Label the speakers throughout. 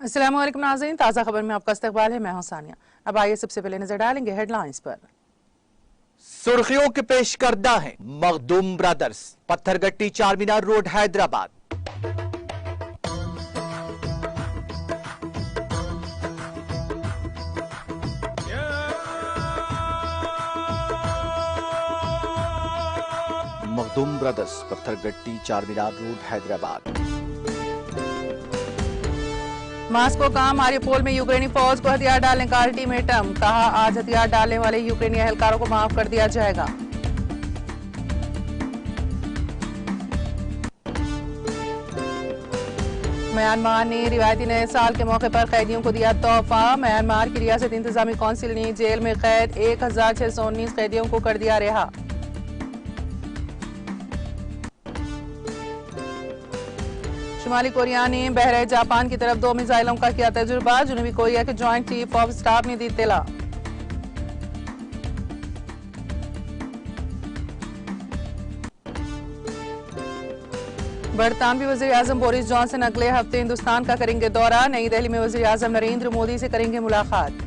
Speaker 1: अस्सलाम वालेकुम नाज़रीन, ताज़ा खबर में आपका इस्तकबाल है। मैं हूं सानिया। अब आइए सबसे पहले नजर डालेंगे हेडलाइंस पर।
Speaker 2: सुर्खियों के पेश करदा है Makhdoom brothers, Pathergatti Charminar road Hyderabad. Makhdoom brothers, Pathergatti Charminar road Hyderabad.
Speaker 1: Moscow का मारियोपोल में यूक्रेनी फौज को हथियार डालने का अल्टीमेटम, कहा आज हथियार डालने वाले यूक्रेनी एहलकारों को माफ कर दिया जाएगा। म्यांमार ने रिवायती नए साल के मौके पर कैदियों को दिया तोहफा। म्यांमार की रियासत इंतजामी कौंसिल ने जेल में कैद 1619 कैदियों को कर दिया रिहा। शुमाली कोरिया ने बहरे जापान की तरफ 2 मिसाइलों का किया तजुर्बा। जनूबी कोरिया के ज्वाइंट चीफ ऑफ स्टाफ ने दी इत्तला। बरतानवी वजीर आजम बोरिस जॉनसन अगले हफ्ते हिंदुस्तान का करेंगे दौरा। नई दिल्ली में वजीर आजम नरेंद्र मोदी से करेंगे मुलाकात।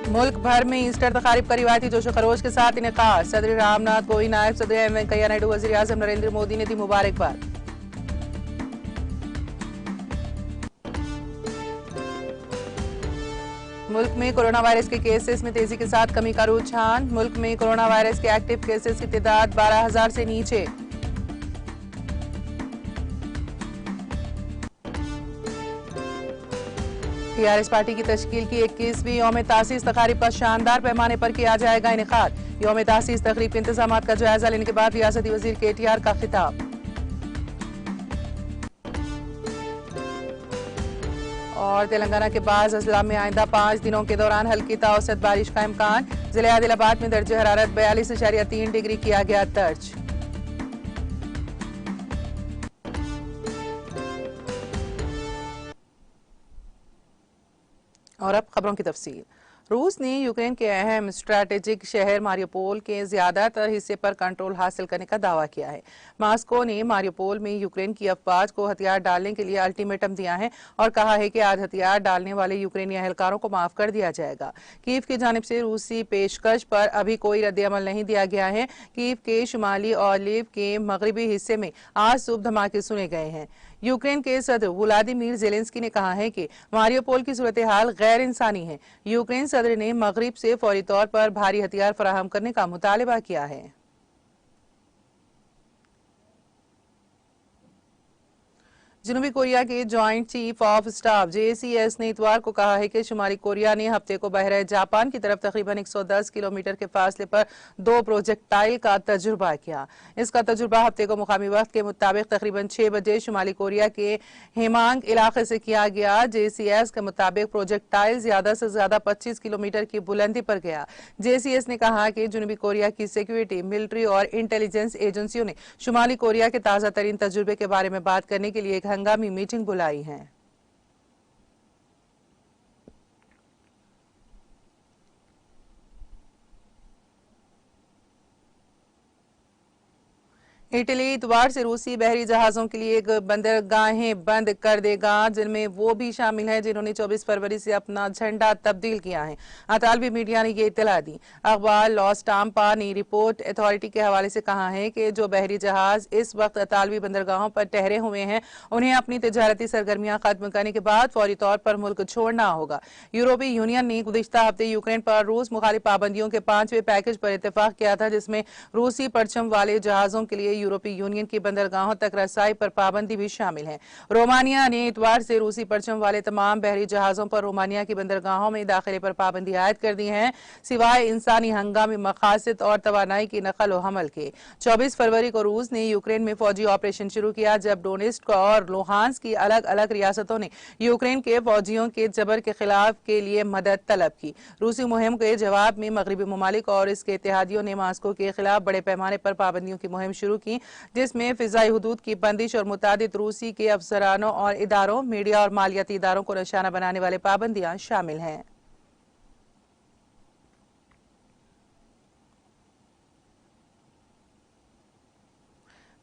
Speaker 1: मुल्क भर में ईस्टर तकारीब का रिवायती जोशो खरोश के साथ इनेकाद। सदर रामनाथ कोविंद, नायब सदर एम वेंकैया नायडू, वजीर आजम नरेंद्र मोदी ने दी मुबारकबाद। मुल्क में कोरोना वायरस के केसेस में तेजी के साथ कमी का रुझान। मुल्क में कोरोना वायरस के एक्टिव केसेस की तादाद 12,000 से नीचे। टीआरएस पार्टी की तश्कील की 21वीं यौम तासीस तकारीब का शानदार पैमाने पर किया जाएगा इनेकाद। यौम तासीस तकरीब के इंतजामात का जायजा लेने के बाद रियासती वजीर केटीआर का खिताब। और तेलंगाना के बाद अजला में आइंदा 5 दिनों के दौरान हल्की ताऔसत बारिश का इम्कान। जिले आदिलाबाद में दर्ज हरारत 42.3 डिग्री किया गया दर्ज। और अब खबरों की तफसील। रूस ने यूक्रेन के अहम स्ट्रैटेजिक शहर मारियोपोल के ज्यादातर हिस्से पर कंट्रोल हासिल करने का दावा किया है। मास्को ने मारियोपोल में यूक्रेन की अफवाज को हथियार डालने के लिए अल्टीमेटम दिया है और कहा है कि आज हथियार डालने वाले यूक्रेनी एहलकारों को माफ कर दिया जाएगा। कीव की जानिब से रूसी पेशकश पर अभी कोई रद्द-ए-अमल नहीं दिया गया है। कीव के शुमाली और लीव के मगरबी हिस्से में आज सुबह धमाके सुने गए हैं। यूक्रेन के सदर व्लादिमीर ज़ेलेंस्की ने कहा है कि मारियोपोल की सूरत हाल गैर इंसानी है। यूक्रेन सदर ने मगरिब से फौरी तौर पर भारी हथियार फराहम करने का मुतालबा किया है। जनूबी कोरिया के joint chief of staff JCS ने इतवार को कहा है कि शुमाली कोरिया ने हफ्ते को बहरे जापान की तरफ तकरीबन 110 किलोमीटर के फासले पर 2 प्रोजेक्टाइल का तजुर्बा किया। इसका तजुर्बा हफ्ते को मुकामी वक्त के मुताबिक तकरीबन 6 बजे शुमाली कोरिया के हेमांग इलाके से किया गया। JCS के मुताबिक प्रोजेक्टाइल ज्यादा से ज्यादा 25 किलोमीटर की बुलंदी पर गया। JCS ने कहा कि जनूबी कोरिया की सिक्योरिटी, मिलिट्री और इंटेलिजेंस एजेंसियों ने शुमाली कोरिया के ताजा तरीन तजुर्बे के बारे में बात करने के लिए हंगामी मीटिंग बुलाई है। इटली इतवार से रूसी बहरी जहाजों के लिए एक बंदरगाहें बंद कर देगा, जिनमें वो भी शामिल हैं जिन्होंने 24 फरवरी से अपना झंडा तब्दील किया है। अतालवी मीडिया ने ये इत्तला दी। अखबार लॉस टाम्पा ने रिपोर्ट अथॉरिटी के हवाले से कहा है कि जो बहरी जहाज इस वक्त अतालवी बंदरगाहों पर ठहरे हुए हैं, उन्हें अपनी तजारती सरगर्मियां खत्म करने के बाद फौरी तौर पर मुल्क छोड़ना होगा। यूरोपीय यूनियन ने गुज़िश्ता हफ्ते यूक्रेन पर रूस मुखालिफ पाबंदियों के 5वें पैकेज पर इत्तेफाक किया था, जिसमें रूसी परचम वाले जहाजों के लिए यूरोपीय यूनियन की बंदरगाहों तक रसाई पर पाबंदी भी शामिल है। रोमानिया ने इतवार से रूसी परचम वाले तमाम बहरी जहाजों पर रोमानिया की बंदरगाहों में दाखिले पर पाबंदी आयद कर दी है, सिवाय इंसानी हंगामी मकासद और तवानाई की नकल व हमल के। 24 फरवरी को रूस ने यूक्रेन में फौजी ऑपरेशन शुरू किया, जब डोनेट्स्क और लुहांस्क की अलग अलग रियासतों ने यूक्रेन के फौजियों के जबर के खिलाफ के लिए मदद तलब की। रूसी मुहिम के जवाब में मगरबी ममालिक और इसके इत्तेहादियों ने मास्को के खिलाफ बड़े पैमाने पर पाबंदियों की मुहिम शुरू की, जिसमें फिजाई हुदूद की बंदिश और मुतादिद रूसी के अफसरानों और इदारों, मीडिया और मालियाती इदारों को निशाना बनाने वाले पाबंदियां शामिल हैं।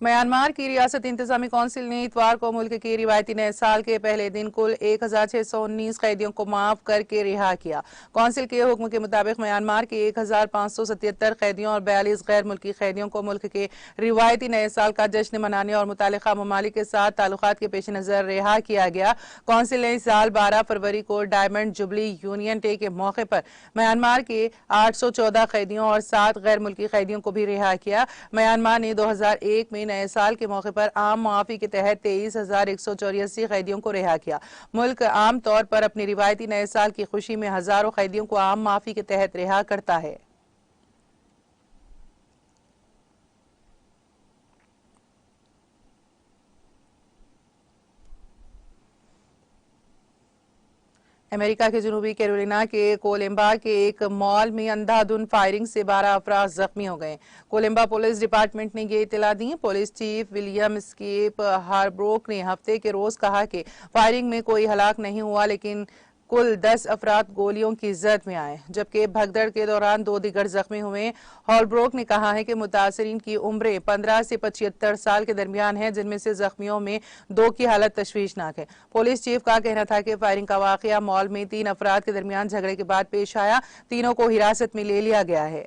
Speaker 1: म्यांमार की रियासती इंतजामी कौंसिल ने इतवार को मुल्क के रिवायती नए साल के पहले दिन कुल 1619 कैदियों को माफ करके रिहा किया। कौंसिल के हुक्म के मुताबिक म्यांमार के 1577 कैदियों और 42 गैर मुल्की कैदियों को मुल्क के रिवायती नए साल का जश्न मनाने और मुतालिका ममालिक के साथ ताल्लुकात के पेश नजर रिहा किया गया। कौंसिल ने इस साल 12 फरवरी को डायमंड जुबली यूनियन डे के मौके पर म्यांमार के 814 कैदियों और 7 गैर मुल्की कैदियों को भी रिहा किया। म्यांमार ने 2001 में नए साल के मौके पर आम मुआफी के तहत 23,184 कैदियों को रिहा किया। मुल्क आम तौर पर अपनी रिवायती नए साल की खुशी में हजारों कैदियों को आम माफी के तहत रिहा करता है। अमेरिका के जनूबी कैरोलिना के कोलंबा के एक मॉल में अंधाधुंध फायरिंग से 12 अफराद जख्मी हो गए। कोलंबा पुलिस डिपार्टमेंट ने ये इत्तला दी। पुलिस चीफ विलियम स्केप हार्ब्रोक ने हफ्ते के रोज कहा कि फायरिंग में कोई हलाक नहीं हुआ, लेकिन कुल 10 अफराद गोलियों की जद में आए, जबकि भगदड़ के दौरान 2 दीगर जख्मी हुए। हॉलब्रोक ने कहा है कि मुतासरीन की उम्रें 15 से 75 साल के दरमियान है, जिनमें से जख्मियों में 2 की हालत तशवीशनाक है। पुलिस चीफ का कहना था कि फायरिंग का वाकया मॉल में 3 अफराद के दरमियान झगड़े के बाद पेश आया। तीनों को हिरासत में ले लिया गया है।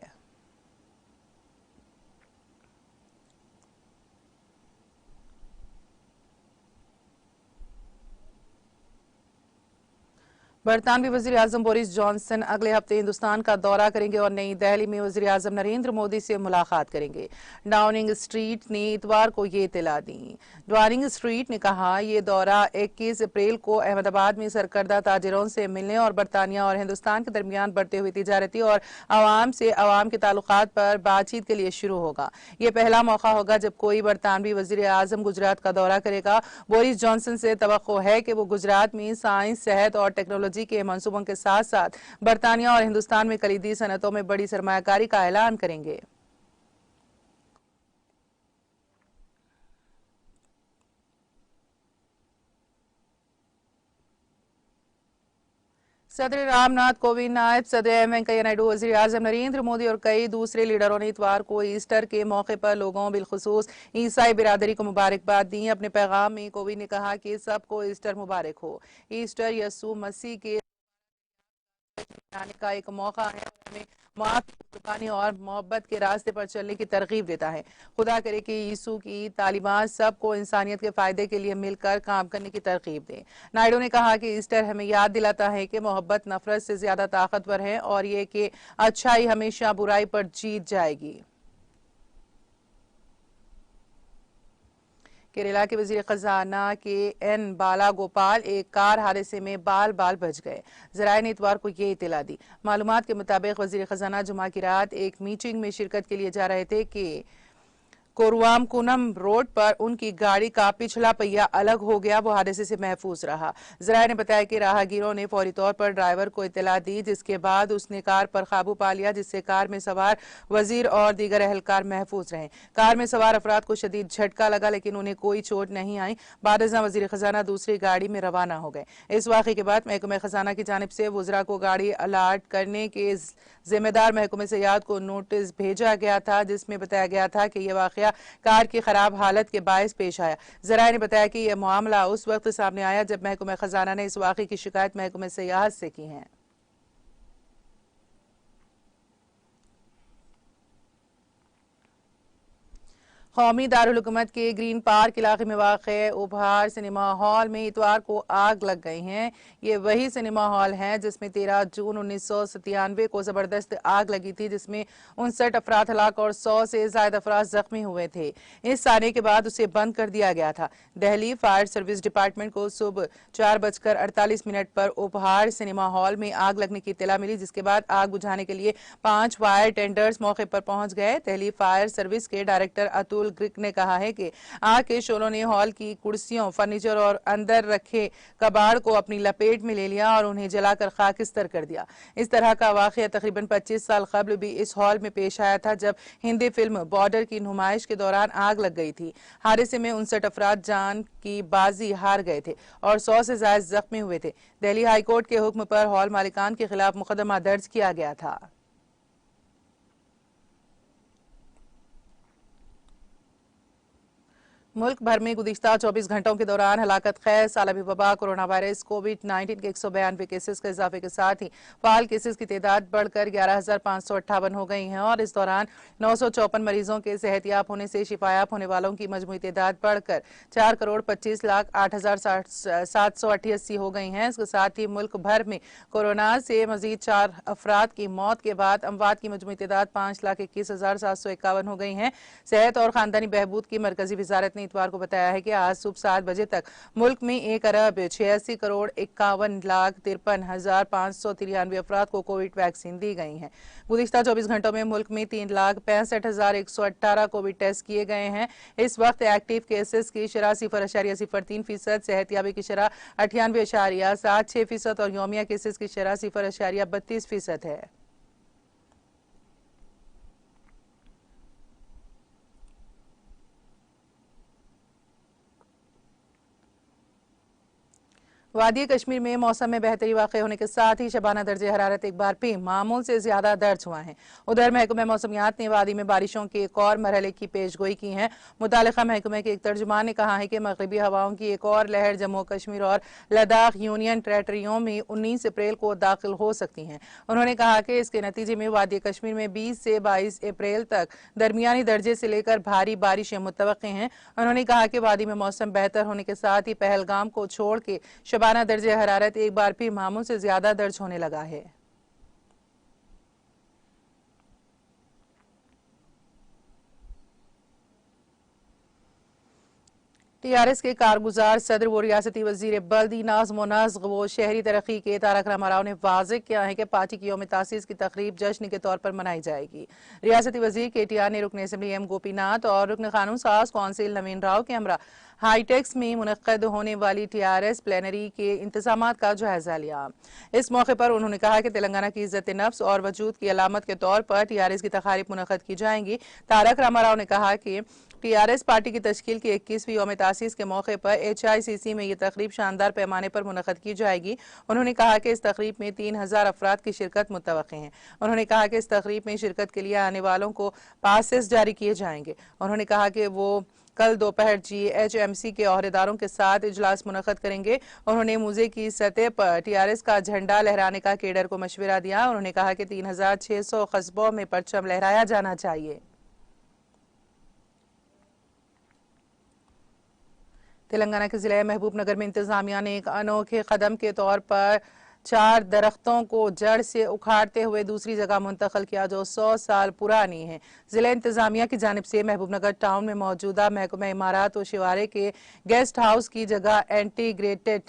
Speaker 1: बरतानवी वजीर आजम बोरिस जॉनसन अगले हफ्ते हिंदुस्तान का दौरा करेंगे और नई दिल्ली में वजीर आजम नरेंद्र मोदी से मुलाकात करेंगे। डाउनिंग स्ट्रीट ने इतवार को ये इत्तला दी। डाउनिंग स्ट्रीट ने कहा यह दौरा 21 अप्रैल को अहमदाबाद में सरकर्दा ताजिरों से मिलने और बरतानिया और हिंदुस्तान के दरमियान बढ़ते हुए तिजारती और आवाम से आवाम के ताल्लुकात पर बातचीत के लिए शुरू होगा। यह पहला मौका होगा जब कोई बरतानवी वजीर आजम गुजरात का दौरा करेगा। बोरिस जॉनसन से तवक्को है कि वो गुजरात में साइंस, सेहत और टेक्नोलॉजी के मंसूबों के साथ साथ बरतानिया और हिंदुस्तान में कलीदी सनतों में बड़ी सरमायाकारी का ऐलान करेंगे। सदर रामनाथ कोविंद, नायब सदर एम वेंकैया नायडू, वजीर आजम नरेंद्र मोदी और कई दूसरे लीडरों ने इतवार को ईस्टर के मौके पर लोगों, बिलखुसूस ईसाई बिरादरी को मुबारकबाद दी। अपने पैगाम में कोविंद ने कहा कि सबको ईस्टर मुबारक हो। ईस्टर यीशु मसीह के आने का एक मौका है और हमें माफी, कुर्बानी और मोहब्बत के रास्ते पर चलने की तरगीब देता है। खुदा करे कि यीशु की तालीमात सबको इंसानियत के फायदे के लिए मिलकर काम करने की तरगीब दे। नायडू ने कहा कि ईस्टर हमें याद दिलाता है कि मोहब्बत नफरत से ज्यादा ताकतवर है और ये कि अच्छाई हमेशा बुराई पर जीत जाएगी। केरला के वजीर खजाना के एन बाला गोपाल एक कार हादसे में बाल बाल बच गए। जराये ने इतवार को ये इत्तला दी। मालूमात के मुताबिक वजीर खजाना जुमा की रात एक मीटिंग में शिरकत के लिए जा रहे थे कि कोरुवामकुनम रोड पर उनकी गाड़ी का पिछला पहिया अलग हो गया। वो हादसे से महफूज रहा। जराये ने बताया कि राहगीरों ने फौरी तौर पर ड्राइवर को इत्तला दी, जिसके बाद उसने कार पर काबू पा लिया, जिससे कार में सवार वजीर और दीगर अहलकार महफूज रहे। कार में सवार अफराद को शदीद झटका लगा, लेकिन उन्हें कोई चोट नहीं आई। बादशाह वजीर खजाना दूसरी गाड़ी में रवाना हो गए। इस वाक़े के बाद महकमे खजाना की जानिब से वज़रा को गाड़ी अलाट करने के जिम्मेदार महकमे सयाहत को नोटिस भेजा गया था, जिसमें बताया गया था कि यह वाक़या कार की खराब हालत के बायस पेश आया। जराये ने बताया कि यह मामला उस वक्त सामने आया जब महकमा खजाना ने इस वाक़े की शिकायत महकमे सयाहत से की है। कौमी दारुल हुकूमत के ग्रीन पार्क इलाके में वाक़ उपहार सिनेमा हॉल में इतवार को आग लग गई है। ये वही सिनेमा हॉल है जिसमें 13 जून 1997 को जबरदस्त आग लगी थी, जिसमें 59 अफराद हलाक और 100 से ज्यादा अफराद जख्मी हुए थे। इस आने के बाद उसे बंद कर दिया गया था। दिल्ली फायर सर्विस डिपार्टमेंट को सुबह 4:48 पर उपहार सिनेमा हॉल में आग लगने की इत्तला मिली, जिसके बाद आग बुझाने के लिए 5 फायर टेंडर्स मौके पर पहुंच गए। दिल्ली फायर सर्विस के डायरेक्टर अतुल ग्रिक ने कहा है कि आग के शोलों ने हॉल की कुर्सियों, फर्नीचर और अंदर रखे कबाड़ को अपनी लपेट में ले लिया और उन्हें जलाकर खाकिस्तर कर दिया। इस तरह का वाकया तकरीबन 25 साल कबल भी इस हॉल में पेश आया था, जब हिंदी फिल्म बॉर्डर की नुमाइश के दौरान आग लग गई थी। हादसे में 59 अफराद जान की बाजी हार गए थे और 100 से ज्यादा जख्मी हुए थे। दिल्ली हाईकोर्ट के हुक्म पर हॉल मालिकान के खिलाफ मुकदमा दर्ज किया गया था। मुल्क भर में गुज़िश्ता 24 घंटों के दौरान हलाकत खैर सालबी वबा कोरोना वायरस कोविड-19 के 192 केसेस के इजाफे के साथ ही फाल केसेस की तादाद बढ़कर 11,558 हो गई है और इस दौरान 954 मरीजों के सेहतियाब होने से शिफायाब होने वालों की मजमूई तादाद बढ़कर 4,25,08,788 हो गई है। इसके साथ ही मुल्क भर में कोरोना से मजीद 4 अफराद की मौत के बाद अमवात की मजमूई तादाद 5,21,751 हो गई है। सेहत और खानदानी बहबूद की मरकजी वजारत ने इतवार को बताया है कि आज सुबह 7 बजे तक मुल्क में 1,86,51,53,593 अफराद को कोविड वैक्सीन दी गई है। गुज़िश्ता 24 घंटों में मुल्क में 3,65,118 कोविड टेस्ट किए गए हैं। इस वक्त एक्टिव केसेस की शरह 0.03%, सेहतियाबी की शरह 98.76% और योमिया केसेस की शरह 0.32% है। वादी कश्मीर में मौसम में बेहतरी वाक़ होने के साथ ही शबाना दर्जे हरारत एक बार फिर मामूल से ज्यादा दर्ज हुआ है। उधर महकमा मौसमियात ने वादी में बारिशों के एक और मरहले की पेशगोई की है। मुतालिका महकमे के एक तर्जुमान ने कहा है कि मगरबी हवाओं की एक और लहर जम्मू कश्मीर और लद्दाख यूनियन टेरेटरियों में 19 अप्रैल को दाखिल हो सकती है। उन्होंने कहा कि इसके नतीजे में वादी कश्मीर में 20 से 22 अप्रैल तक दरमियानी दर्जे से लेकर भारी बारिशें मुतवक्के हैं। उन्होंने कहा कि वादी में मौसम बेहतर होने के साथ ही पहलगाम को छोड़ के शबाना दर्जे हरारत एक बार फिर मामूल से ज्यादा दर्ज होने लगा है। टीआरएस के कारगुजार सदर व रियासती वजीर बल्दी नाज़्म व नस्क व शहरी तरक्की के तारक रामाराव ने वाज़ेह किया है कि पार्टी की यौम तासीस की तकरीब जश्न के तौर पर मनाई जाएगी। रियासती वजीर केटीआर ने रुकन असम्बली एम गोपीनाथ और रुकन कानून साज कौंसिल नवीन राव के हमरा हाईटेक्स में मुनक्कद होने वाली टीआरएस प्लेनरी के इंतजाम का जायजा लिया। इस मौके पर उन्होंने कहा कि तेलंगाना की इज्जत नफ्स और वजूद की अलामत के तौर पर टीआरएस की तकारीब मुनक्कद की जाएंगी। तारक रामाराव ने कहा कि टीआरएस पार्टी की तश्कील की 21वीं यौम तासीस के मौके पर HICC में ये तकरीब शानदार पैमाने पर मुनक्कद की जाएगी। उन्होंने कहा कि इस तकरीब में 3,000 अफराद की शिरकत मुतवक्के है। उन्होंने कहा कि इस तकरीब में शिरकत के लिए आने वालों को पासेस जारी किए जाएंगे। उन्होंने कहा कि वो कल दोपहर GHMC के ओहदेदारों के साथ इजलास मुनक्कद करेंगे। उन्होंने मुज़े की सतह पर टीआरएस का झंडा लहराने का केडर को मशवरा दिया। उन्होंने कहा कि 3,600 कस्बों में परचम लहराया जाना चाहिए। तेलंगाना के जिले महबूबनगर में इंतजामिया ने एक अनोखे कदम के तौर पर 4 दरख्तों को जड़ से उखाड़ते हुए दूसरी जगह मुंतकिल किया जो 100 साल पुरानी है। जिला इंतजामिया की जानिब से महबूबनगर टाउन में मौजूदा महकमा इमारत और शिवारे के गेस्ट हाउस की जगह integrated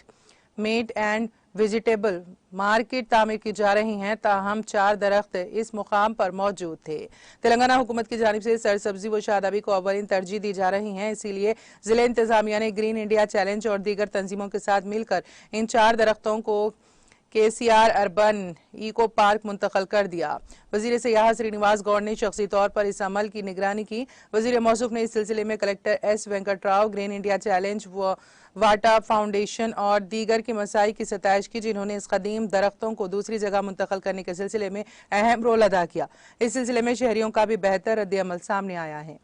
Speaker 1: meat and vegetable market तामीर की जा रही हैं। ताहम 4 दरख्त इस मुकाम पर मौजूद थे। तेलंगाना हुकूमत की जानिब से सरसब्जी व शादाबी को अव्वलीन तरजीह दी जा रही है, इसीलिए जिला इंतजामिया ने ग्रीन इंडिया चैलेंज और दीगर तंजीमों के साथ मिलकर इन 4 दरख्तों को KCR अर्बन इको पार्क मुंतकिल कर दिया। वजीर सियाहत श्रीनिवास गौड़ ने शख्सी तौर पर इस अमल की निगरानी की। वजीर मौसूफ ने इस सिलसिले में collector S Venkat Rao, green India challenge व वाटा फाउंडेशन और दीगर की मसाई की सताइश की, जिन्होंने इस कदीम दरख्तों को दूसरी जगह मुंतकिल करने के सिलसिले में अहम रोल अदा किया। इस सिलसिले में शहरियों का भी बेहतर रद्द अमल सामने आया है।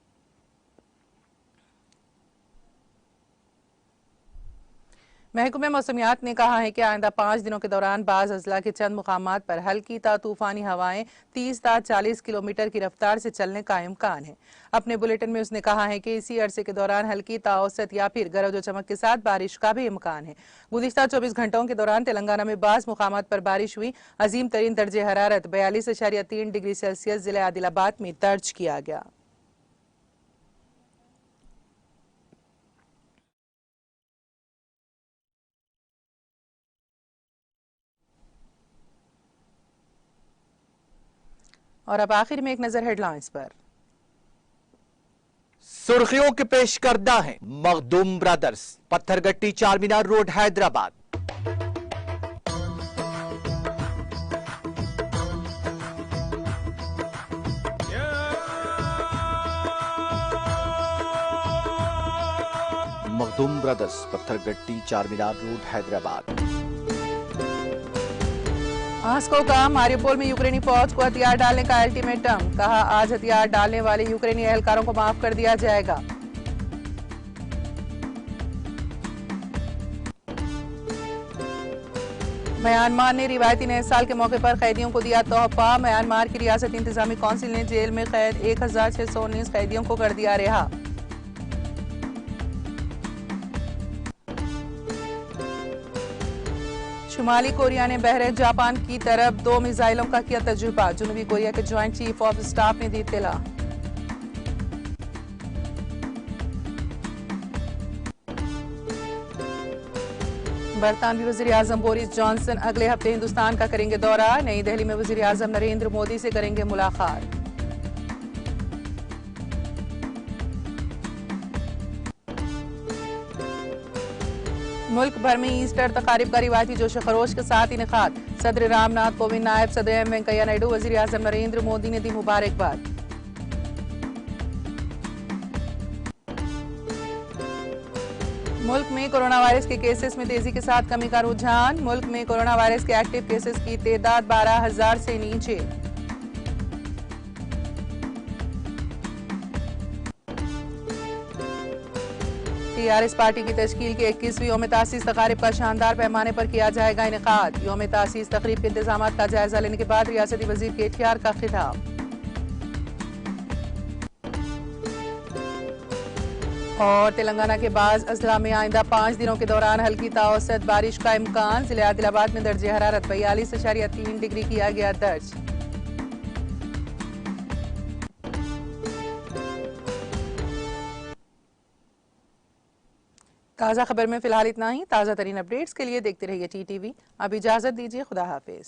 Speaker 1: महकमा मौसमियात ने कहा है कि आइंदा 5 दिनों के दौरान बाज़ अजला के चंद मुकामात पर हल्की ता तूफानी हवाएं 30 ता 40 किलोमीटर की रफ्तार से चलने का इम्कान है। अपने बुलेटिन में उसने कहा है कि इसी अरसे के दौरान हल्की ता औसत या फिर गरज व चमक के साथ बारिश का भी इम्कान है। गुज़िश्ता 24 घंटों के दौरान तेलंगाना में बाज़ मुकामात पर बारिश हुई। अजीम तरीन दर्जे हरारत 42.3 डिग्री सेल्सियस जिला आदिलाबाद में दर्ज किया गया। और अब आखिर में एक नजर हेडलाइंस पर।
Speaker 2: सुर्खियों के पेश करदा है Makhdoom brothers, Pathergatti Charminar road Hyderabad. Makhdoom brothers, Pathergatti Charminar road Hyderabad.
Speaker 1: Moscow का मारियोपोल में यूक्रेनी फौज को हथियार डालने का अल्टीमेटम, कहा आज हथियार डालने वाले यूक्रेनी एहलकारों को माफ कर दिया जाएगा। म्यांमार ने रिवायती नए साल के मौके पर कैदियों को दिया तोहफा। म्यांमार की रियासती इंतजामी कौंसिल ने जेल में कैद 1619 कैदियों को कर दिया रिहा। शुमाली कोरिया ने बहरे जापान की तरफ 2 मिसाइलों का किया तजुर्बा। जनूबी कोरिया के ज्वाइंट चीफ ऑफ स्टाफ ने दी इत्तला। बरतानवी वजीर आजम बोरिस जॉनसन अगले हफ्ते हिंदुस्तान का करेंगे दौरा। नई दिल्ली में वजीर आजम नरेंद्र मोदी से करेंगे मुलाकात। मुल्क भर में ईस्टर तकारीब का रिवायती जोश खरोश के साथ इनेकाद। सदर रामनाथ कोविंद, नायब सदर एम वेंकैया नायडू, वजीर आजम नरेंद्र मोदी ने दी मुबारकबाद। मुल्क में कोरोना वायरस के केसेस में तेजी के साथ कमी का रुझान। मुल्क में कोरोना वायरस के एक्टिव केसेस की तादाद 12,000 से नीचे। टीआरएस पार्टी की तश्कील के 21वीं यौम तासीस तकारीब का शानदार पैमाने पर किया जाएगा इनेकाद। यौम तासीस तकरीब के इंतजाम का जायजा लेने के बाद रियासती वजीर केटीआर का खिताब। और तेलंगाना के बाज़ अजला में आइंदा 5 दिनों के दौरान हल्की ताऔसत बारिश का इम्कान। जिले आदिलाबाद में दर्जे हरारत 42.3 डिग्री किया गया दर्ज। ताज़ा खबर में फिलहाल इतना ही। ताज़ा तरीन अपडेट्स के लिए देखते रहिए टीटीवी। अब इजाजत दीजिए, खुदा हाफिज।